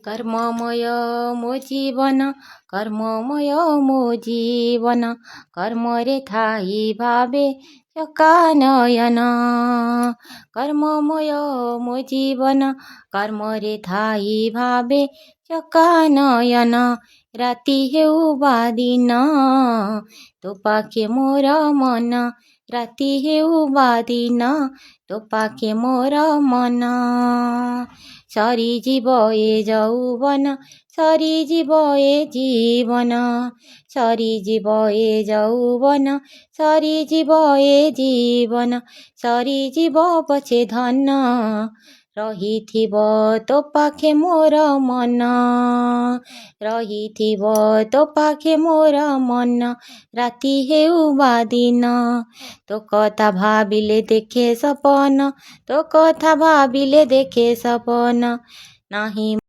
कर्ममय मो जीवन कर्ममय मो जीवन कर्मरे थाई भावे चका नयन कर्ममय मो जीवन कर्मरे थाई भावे चका नयन राति हेउ वा दिन तो पाखे मोर मन राति हेउ वा दिन तो पाखे मोर मन सरीजिब ए यौवन सरीजिब ए जीवन सरीजिब ए यौवन सरीजिब ए जीवन सरीजिब पछे धन रहिथिब तो पाखे मोर मन रहिथिब तो पाखे मोर मन राति हेउ वा दिन तो कथा भाबिले देखे सपन तो कथा भाबिले देखे सपन नाही